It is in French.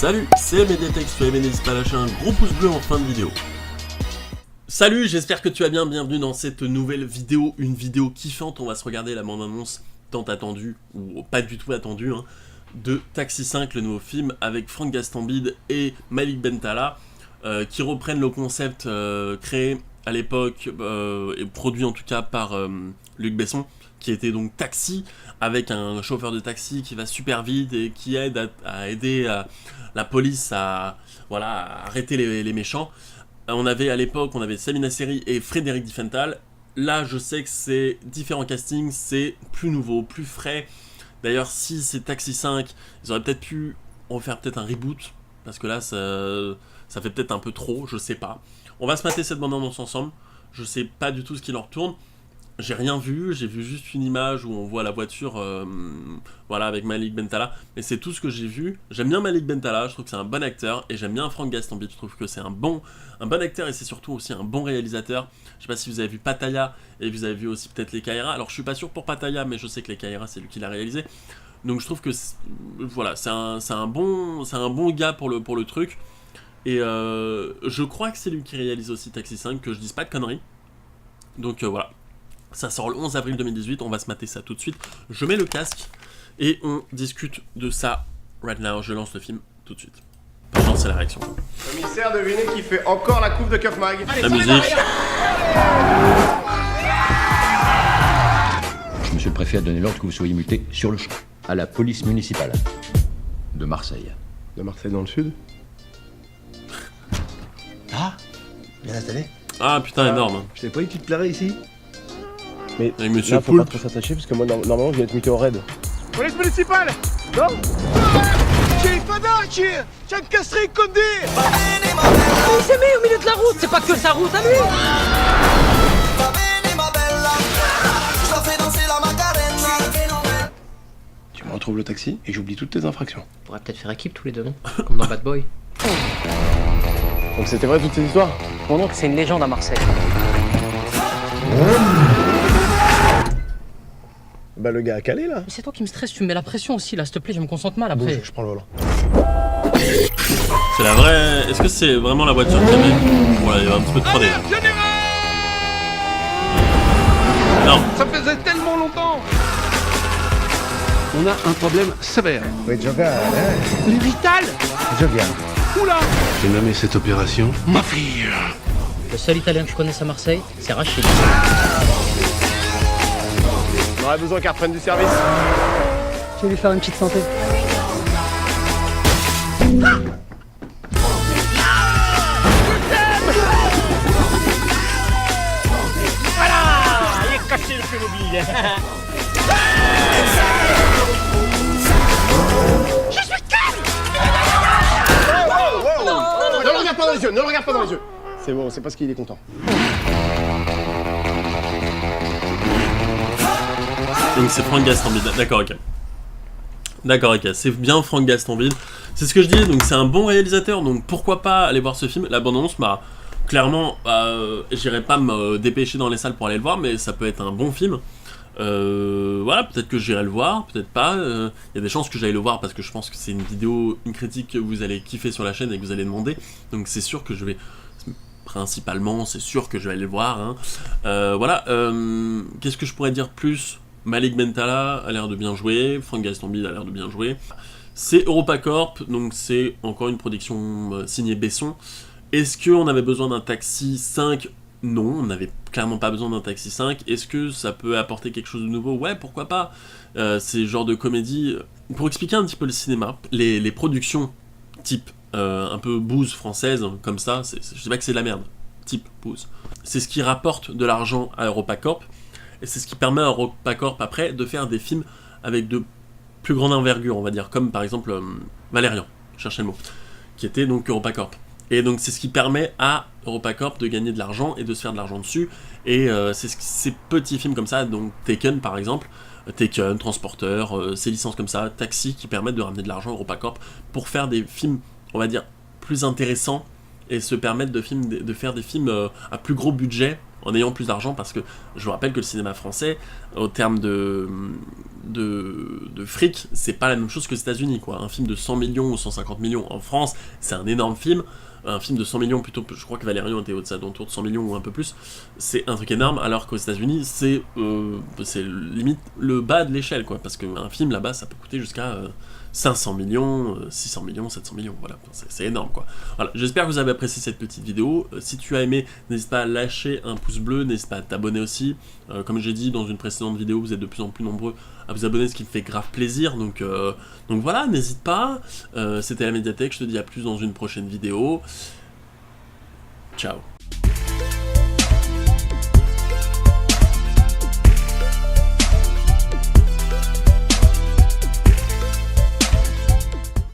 Salut, c'est Mediatek, si tu as aimé n'hésite pas à lâcher un gros pouce bleu en fin de vidéo. Salut, j'espère que tu vas bien, bienvenue dans cette nouvelle vidéo, une vidéo kiffante. On va se regarder la bande-annonce tant attendue, ou pas du tout attendue, hein, de Taxi 5, le nouveau film, avec Franck Gastambide et Malik Bentala, qui reprennent le concept créé à l'époque, et produit en tout cas par Luc Besson, qui était donc Taxi, avec un chauffeur de taxi qui va super vite et qui aide à aider la police à arrêter les méchants. On avait à l'époque, Samina Seri et Frédéric Diffenthal. Là, je sais que c'est différents castings, c'est plus nouveau, plus frais. D'ailleurs, si c'est Taxi 5, ils auraient peut-être pu en faire peut-être un reboot, parce que là, ça fait peut-être un peu trop, je sais pas. On va se mater cette bande-annonce ensemble. Je sais pas du tout ce qui leur tourne. J'ai rien vu, j'ai vu juste une image où on voit la voiture avec Malik Bentala, mais c'est tout ce que j'ai vu. J'aime bien Malik Bentala, je trouve que c'est un bon acteur, et j'aime bien Franck Gastambide, je trouve que c'est un bon acteur, et c'est surtout aussi un bon réalisateur. Je sais pas si vous avez vu Pattaya, et vous avez vu aussi peut-être Les Caïras. Alors je suis pas sûr pour Pattaya, mais je sais que Les Caïras c'est lui qui l'a réalisé. Donc je trouve que c'est un bon gars pour le truc. Et je crois que c'est lui qui réalise aussi Taxi 5, que je dise pas de conneries. Donc voilà. Ça sort le 11 avril 2018, on va se mater ça tout de suite. Je mets le casque et on discute de ça right now. Je lance le film tout de suite. Pas de chance, c'est la réaction. Commissaire, devinez qui fait encore la coupe de Keuf Mag. La musique. Monsieur le préfet a donné l'ordre que vous soyez muté sur le champ, à la police municipale de Marseille. De Marseille dans le sud. Ah, bien installé. Ah putain, énorme. Je t'avais pas dit que tu te plairais ici. Mais avec Monsieur là, faut Poulpe. pas trop s'attacher parce que moi, normalement, je vais être muté au raid. Police municipale! Non. J'ai Fadaci! C'è un castring condé! Il s'est mis au milieu de la route, c'est pas que sa route à lui! Tu me retrouves le taxi et j'oublie toutes tes infractions. On pourrait peut-être faire équipe tous les deux, non? Comme dans Bad Boy. Donc c'était vrai toutes ces histoires? Mon oncle, c'est une légende à Marseille. Bah le gars a calé là. Mais c'est toi qui me stresse, tu me mets la pression aussi là, s'il te plaît, je me concentre mal après. Bouge, je prends le volant. C'est la vraie... Est-ce que c'est vraiment la voiture qu'il y avait? Voilà, il y a un petit peu de 3D là. Non. Ça faisait tellement longtemps! On a un problème sévère. Oui, Joga, Les Vital! Joga. Oula! J'ai nommé cette opération ma fille. Le seul italien que je connaisse à Marseille, c'est Rachid. On aurait besoin qu'elle reprenne du service. Je vais lui faire une petite santé. Il est caché le Playmobil! Ne le regarde pas dans les yeux, ne le regarde pas dans les yeux. C'est bon, c'est parce qu'il est content. Donc c'est Franck Gastambide, d'accord, ok. D'accord, ok, c'est bien Franck Gastambide. C'est ce que je dis, donc c'est un bon réalisateur, donc pourquoi pas aller voir ce film. La bande-annonce, clairement, j'irai pas me dépêcher dans les salles pour aller le voir, mais ça peut être un bon film. Peut-être que j'irai le voir, peut-être pas. Il y a des chances que j'aille le voir parce que je pense que c'est une critique que vous allez kiffer sur la chaîne et que vous allez demander. Donc c'est sûr que je vais... Principalement, c'est sûr que je vais aller le voir. Hein. Qu'est-ce que je pourrais dire plus? Malik Bentala a l'air de bien jouer, Franck Gastambide a l'air de bien jouer. C'est EuropaCorp, donc c'est encore une production signée Besson. Est-ce qu'on avait besoin d'un Taxi 5? Non, on n'avait clairement pas besoin d'un Taxi 5. Est-ce que ça peut apporter quelque chose de nouveau? Ouais, pourquoi pas. C'est le genre de comédie... Pour expliquer un petit peu le cinéma, les productions type un peu bouse française, comme ça, je sais pas que c'est de la merde, type bouse. C'est ce qui rapporte de l'argent à EuropaCorp, et c'est ce qui permet à EuropaCorp après de faire des films avec de plus grande envergure, on va dire, comme par exemple Valérian, je cherchais le mot, qui était donc EuropaCorp. Et donc c'est ce qui permet à EuropaCorp de gagner de l'argent et de se faire de l'argent dessus, et c'est ces petits films comme ça, donc Taken par exemple, Taken, Transporteur, ces licences comme ça, Taxi, qui permettent de ramener de l'argent à EuropaCorp pour faire des films, on va dire, plus intéressants, et se permettre de faire des films à plus gros budget, en ayant plus d'argent, parce que je vous rappelle que le cinéma français, au terme de fric, c'est pas la même chose que aux États-Unis, quoi. Un film de 100 millions ou 150 millions en France, c'est un énorme film. Un film de 100 millions, plutôt, je crois que Valérian était autour de 100 millions ou un peu plus, c'est un truc énorme, alors qu'aux États-Unis, c'est limite le bas de l'échelle, quoi, parce qu'un film là-bas, ça peut coûter jusqu'à 500 millions, 600 millions, 700 millions, voilà, c'est énorme, quoi. Voilà, j'espère que vous avez apprécié cette petite vidéo. Si tu as aimé, n'hésite pas à lâcher un pouce bleu, n'hésite pas à t'abonner aussi. Comme j'ai dit dans une précédente vidéo, vous êtes de plus en plus nombreux à vous abonner, ce qui me fait grave plaisir, donc voilà, n'hésite pas. C'était la médiathèque, je te dis à plus dans une prochaine vidéo. Ciao.